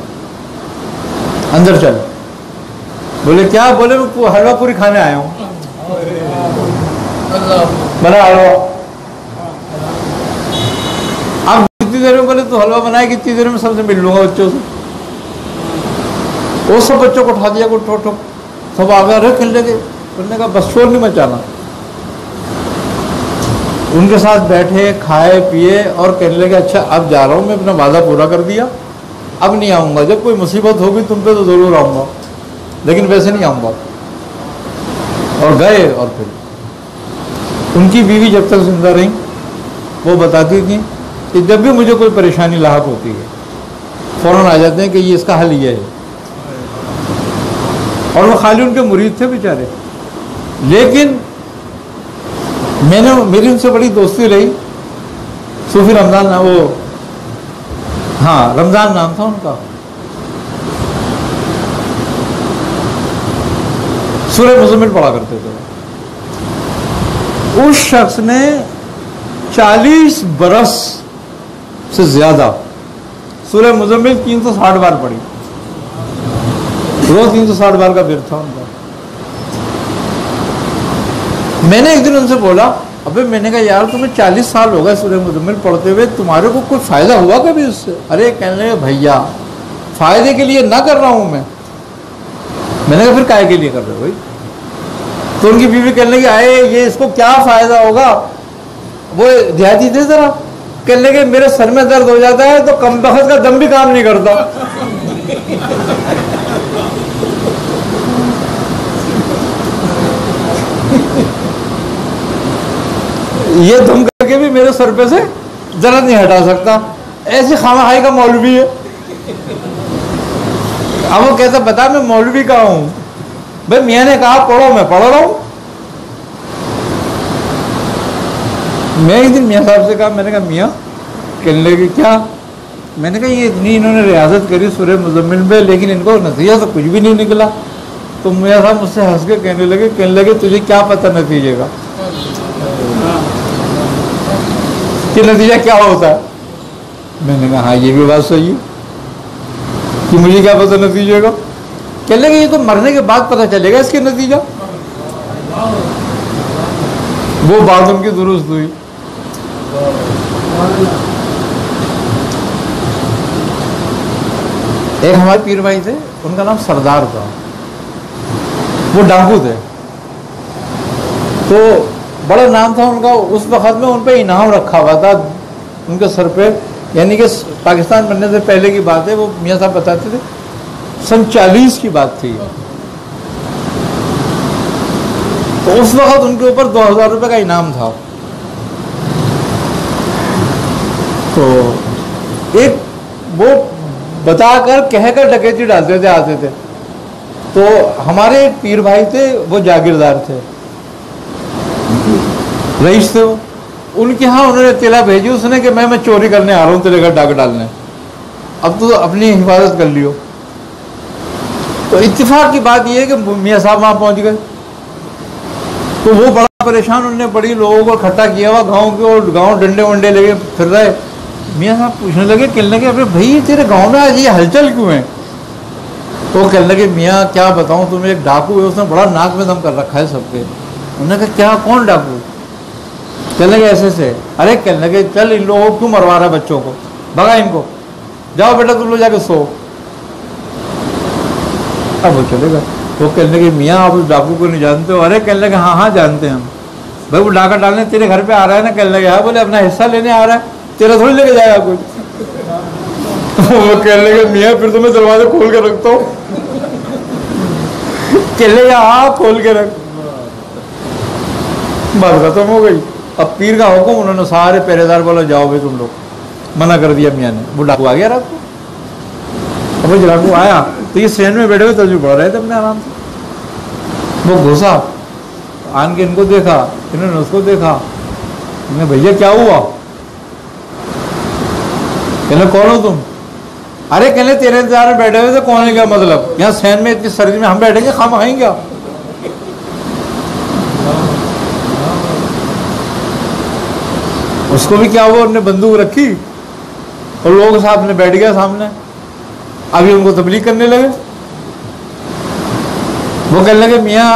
अंदर चल। बोले क्या? बोले मैं हलवा पूरी खाने आया हूँ, बना हलवा। आप कितनी देर में? बोले तो हलवा बनाए कितनी देर में, सबसे मिल लूंगा बच्चों से। वो सब बच्चों को उठा दिया, को ठोक ठोक सब आ गए, खेलने के। उन्होंने कहा बस शोर नहीं मचाना। उनके साथ बैठे, खाए पिए और कहने लगे अच्छा अब जा रहा हूँ, मैं अपना वादा पूरा कर दिया, अब नहीं आऊँगा, जब कोई मुसीबत होगी तुम पे तो ज़रूर आऊँगा, लेकिन वैसे नहीं आऊँगा। और गए। और फिर उनकी बीवी जब तक जिंदा रही वो बताती थी कि जब भी मुझे कोई परेशानी लाहक होती है फ़ौरन आ जाते हैं कि ये इसका हल ये है। और वो खाली उनके मुरीद थे बेचारे, लेकिन मेरी उनसे बड़ी दोस्ती रही। सूफी रमज़ान ना वो, हाँ रमज़ान नाम था उनका। सूरह मुज़म्मिल पढ़ा करते थे। उस शख्स ने 40 बरस से ज़्यादा सूरह मुज़म्मिल 360 बार पढ़ी, रोज़ 360 बार का विर्द था उनका। मैंने एक दिन उनसे बोला, अबे मैंने कहा यार तुम्हें 40 साल हो गए सूरह मुज़म्मिल पढ़ते हुए, तुम्हारे को कोई फ़ायदा हुआ कभी उससे? अरे कहने लगे भैया फ़ायदे के लिए ना कर रहा हूँ मैं। मैंने कहा फिर काहे के लिए कर रहे हो भाई? तो उनकी बीवी कहने लगी आए ये इसको क्या फ़ायदा होगा, वो देहाती थे जरा, कहने लगे मेरे सर में दर्द हो जाता है तो कम बखत का दम भी काम नहीं करता। ये दम करके भी मेरे सर पे से दर्द नहीं हटा सकता। ऐसे खामखाई का मौलवी है। अब वो कहता बता मैं मौलवी का हूं। भाई मियाँ ने कहा पढ़ो, मैं पढ़ रहा हूं। मैं एक दिन मियाँ साहब से कहा, मैंने कहा मियाँ, कहने लगे क्या? मैंने कहा ये इतनी इन्होंने रियाजत करी सूरह मुज़म्मिल में, लेकिन इनको नतीजा तो कुछ भी नहीं निकला। तो मियाँ साहब मुझसे हंस के कहने लगे तुझे क्या पता नतीजे का कि नतीजा क्या होता है? मैंने कहा हाँ ये भी बात सही है कि मुझे क्या पता नतीजे का। कहने लगे ये तो मरने के बाद पता चलेगा इसके नतीजा। वो बात उनकी दुरुस्त हुई। एक हमारे पीर भाई थे, उनका नाम सरदार था। वो डाकू थे, तो बड़ा नाम था उनका। उस वक्त में उन पे इनाम रखा हुआ था उनके सर पे, यानी कि पाकिस्तान बनने से पहले की बात है। वो मियाँ साहब बताते थे सन 40 की बात थी। तो उस वक्त उनके ऊपर 2000 रुपये का इनाम था। तो एक वो बताकर कहकर डकैती डालते थे, आते थे। तो हमारे एक पीर भाई थे, वो जागीरदार थे, रईस थे वो। उनके यहाँ उन्होंने तिला भेजी उसने कि मैं चोरी करने आ रहा हूँ तेरे घर डाक डालने, अब तो अपनी हिफाजत कर लियो। तो इत्तेफाक की बात यह है कि मियाँ साहब वहाँ पहुँच गए। तो वो बड़ा परेशान, उन्होंने बड़ी लोगों को इकट्ठा किया हुआ गाँव के, और गाँव डंडे वंडे लेके फिर रहे। मियाँ साहब पूछने लगे, कहने लगे अरे भाई तेरे गाँव में आज ये हलचल क्यों है? तो कहने लगे मियाँ क्या बताऊँ तुम्हें, एक डाकू है उसने बड़ा नाक में दम कर रखा है सबके। उन्होंने कहा क्या, कौन डाकू? कहने लगे ऐसे से। अरे कहने लगे चल इन लोगों को क्यों मरवा रहा है बच्चों को, भगा इनको, जाओ बेटा तुम लोग जाके सो। अब वो चले गए। वो कहने लगे मियाँ आप उस डाकू को नहीं जानते हो? अरे कहने लगे हाँ हाँ जानते हैं हम। भाई वो डाका डालने तेरे घर पे आ रहा है ना? कहने लगे हाँ। बोले अपना हिस्सा लेने आ रहा है, तेरा थोड़ी लेके जाएगा कुछ। वो कहने लगे मियाँ फिर तो मैं दरवाजा खोल के रखता हूँ। कहने लगे हाँ खोल के रख। बात खत्म हो गई। अब पीर का हुक्म, उन्होंने सारे पहरेदार बोला जाओ भाई तुम लोग, मना कर दिया मियाँ ने। वो डाकू आ गया रात को। अब वो डाकू आया तो ये स्टैंड में बैठे हुए तस्वीर पढ़ रहे थे अपने आराम से। वो घुसा, आन के इनको देखा, इन्होंने उसको देखा। मैंने भैया क्या हुआ? कहने कौन हो तुम? अरे कहने तेरे इंतजार में बैठे हुए थे। कौन है क्या मतलब? यहाँ सैन में इतनी सर्दी में हम बैठेंगे, खाम खाएंगे क्या? उसको भी क्या हुआ, उन्होंने बंदूक रखी और लोगों के साथ में बैठ गया सामने। अभी उनको तबलीग करने लगे। वो कहने लगे मियाँ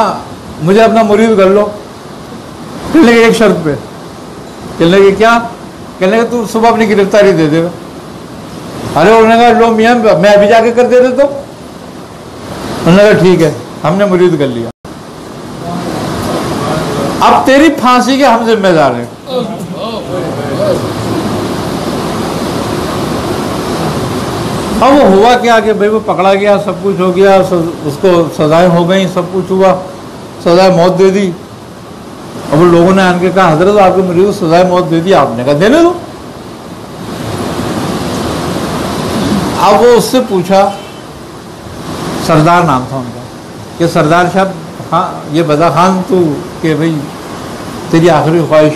मुझे अपना मुरीद कर लो। कहने लगे एक शर्त पे। कहने लगे क्या? कहने लगे तू सुबह अपनी गिरफ्तारी दे देगा। अरे उन्होंने कहा लो मियाँ मैं अभी जाके कर दे देता हूँ। उन्होंने कहा ठीक है, हमने मुरीद कर लिया, अब तेरी फांसी के हम जिम्मेदार हैं। अब वो हुआ क्या कि भाई वो पकड़ा गया, सब कुछ हो गया, उसको सजाएं हो गई, सब कुछ हुआ, सजाए मौत दे दी। अब वो लोगों ने आके कहा हजरत आपके मरीज को सजाए मौत दे दी। आपने कहा देने दो। अब वो उससे पूछा, सरदार नाम था उनका, कि सरदार साहब हाँ ये बता खान तू कि भाई तेरी आखिरी ख्वाहिश?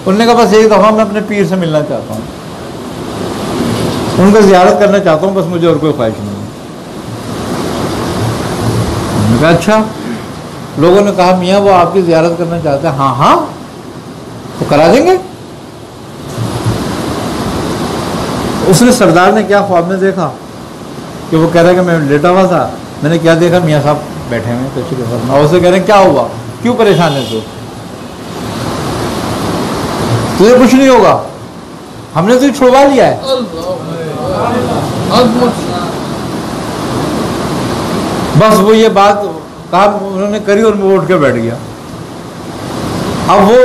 उन्होंने कहा बस एक दफ़ा मैं अपने पीर से मिलना चाहता हूँ, उनका ज़ियारत करना चाहता हूँ, बस मुझे और कोई ख्वाहिश नहीं है। उन्होंने कहा अच्छा। लोगों ने कहा मियाँ वो आपकी ज़ियारत करना चाहते हैं। हाँ हाँ तो करा देंगे। उसने सरदार ने क्या ख्वाब में देखा कि वो कह रहा है कि मैं लेटा हुआ था, मैंने क्या देखा, मियाँ साहब बैठे हुए तशरीफ फरमा। उससे कह रहे हैं क्या हुआ, क्यों परेशान है तू? तुझे कुछ नहीं होगा, हमने तुझे छुड़वा लिया है। बस वो ये बात कहा उन्होंने करी और वो उठ के बैठ गया। अब वो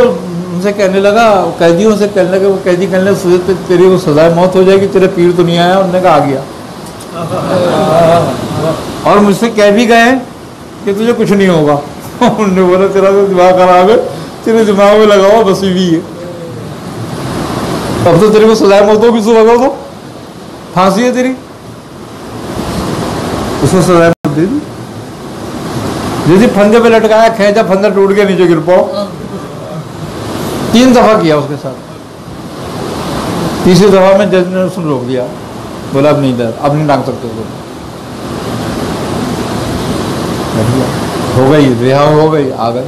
उनसे कहने लगा, कैदियों से कहने लगे, वो कैदी कहने लगे तुझे तेरी वो सजाए मौत हो जाएगी, तेरे पीर तो नहीं आया। उन्होंने कहा आ गया। और मुझसे कह भी गए कि तुझे कुछ नहीं होगा। उन्होंने बोला तेरा तो दिमाग खराब है, तेरे दिमाग में लगा हुआ बसी भी है, अब तो तेरे को सजाए मौत होगी, सुबह को तो फांसी है तेरी। उसको सजाए मौत दे दी। जैसे फंदे पे लटकाया, खेचा, फंदा टूट के नीचे गिर पाओ। 3 दफा किया उसके साथ। तीसरी दफा में जज ने उसको रोक दिया, बोला अब नहीं दर, अब नहीं टांग सकते उसको। हो गई, रिहा हो गई, आ गए।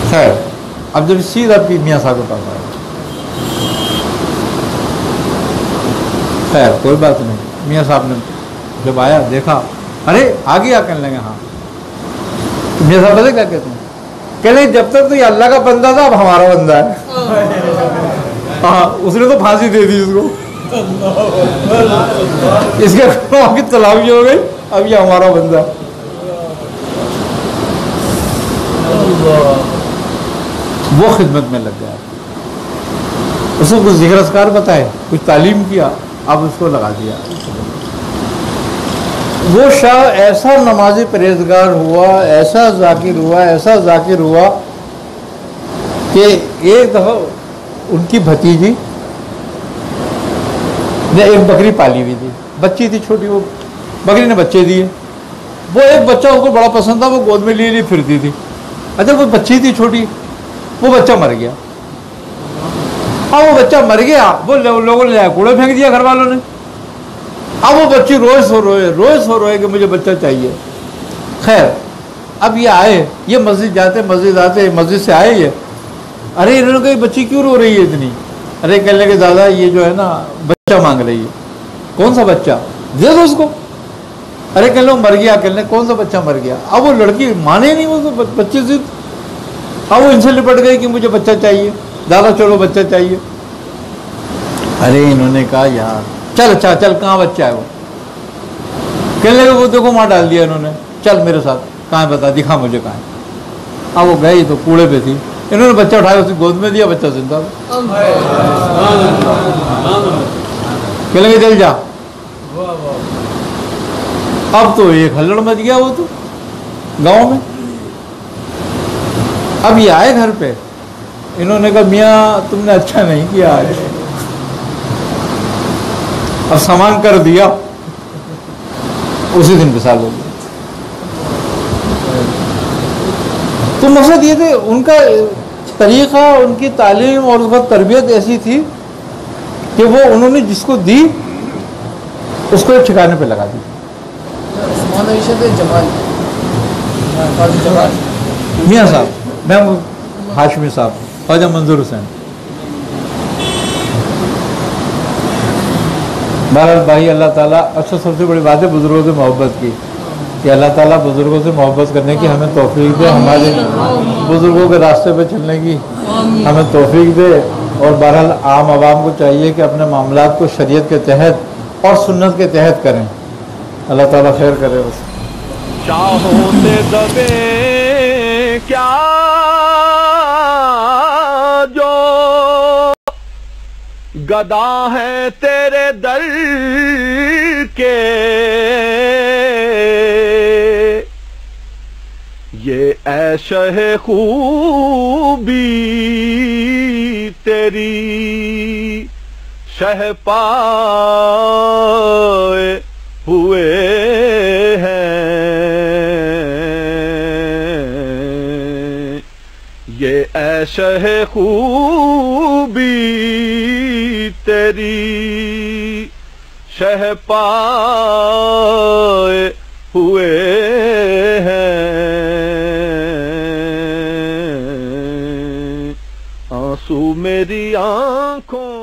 खैर अब जब सीधा आपकी मियाँ साहब को टांगा, खैर कोई बात नहीं। मियाँ साहब ने जब आया देखा, अरे आ गया, कहने लगे हाँ। तो मियाँ साहब पता क्या कहते हैं, कह रहे जब तक तो ये अल्लाह का बंदा था, अब हमारा बंदा है। हाँ, उसने तो फांसी दे दी उसको, इसके की तलाशी हो गई, अब ये हमारा बंदा है। वो खिदमत में लग गया, उसको कुछ जिक्र अस्कार बताए, कुछ तालीम किया, अब उसको लगा दिया। वो शाह ऐसा नमाजी परहेजगार हुआ, ऐसा जाकिर हुआ, ऐसा जाकिर हुआ कि एक दफ़ा उनकी भतीजी ने एक बकरी पाली हुई थी, बच्ची थी छोटी, वो बकरी ने बच्चे दिए। वो एक बच्चा उसको बड़ा पसंद था, वो गोद में लिए फिरती थी। अच्छा वो बच्ची थी छोटी, वो बच्चा मर गया। हाँ वो बच्चा मर गया, वो लोगों ने कूड़े फेंक दिया घर वालों ने। अब वो बच्ची रोए सो रोए कि मुझे बच्चा चाहिए। खैर अब ये आए, ये मस्जिद जाते मस्जिद से आए ये, अरे इन्होंने कहा बच्ची क्यों रो रही है इतनी? अरे कहने लगे दादा ये जो है ना बच्चा मांग रही है। कौन सा बच्चा? दे दो उसको। अरे कहने लो मर गया। कहने कौन सा बच्चा मर गया? अब वो लड़की माने नहीं, वो तो बच्चे से, अब वो इनसे लिपट गई कि मुझे बच्चा चाहिए, दादा चलो बच्चा चाहिए। अरे इन्होंने कहा यार चल अच्छा चल, कहाँ बच्चा है वो? कहने लगे वो देखो मार डाल दिया इन्होंने, चल मेरे साथ, कहाँ है बता, दिखा मुझे कहाँ है। अब वो गई तो कूड़े पे थी, इन्होंने बच्चा उठाया उसकी गोद में दिया, बच्चा जिंदा था। कहने लगे चल जा। अब तो एक हल्लड़ मच गया वो तो गांव में। अब ये आए घर पे, इन्होंने कहा मियाँ तुमने अच्छा नहीं किया आज, अब सामान कर दिया, उसी दिन विशाल हो गया। तो मकसद ये थे, उनका तरीक़ा, उनकी तालीम और उसका तरबियत ऐसी थी कि वो उन्होंने जिसको दी उसको एक ठिकाने पे लगा दी। मियाँ साहब, मैं हाशमी साहब, ख्वाजा मंजूर हुसैन। बहरहाल भाई अल्लाह ताला, अच्छा सबसे बड़ी बात है बुज़ुर्गों से मोहब्बत की, कि अल्लाह ताला बुज़ुर्गों से मोहब्बत करने की हमें तौफीक दे, हमारे बुज़ुर्गों के रास्ते पे चलने की हमें तौफीक दे। और बहरहाल आम आवाम को चाहिए कि अपने मामलात को शरीयत के तहत और सुन्नत के तहत करें। अल्लाह ताला खैर करे। बस चाहों से दबे क्या जो गदा है तेरे दर के, ये ऐशा है खूबी तेरी शह पाए हुए हैं, ये ऐशा है खूबी तेरी शह पाए हुए हैं। आंसू मेरी आंखों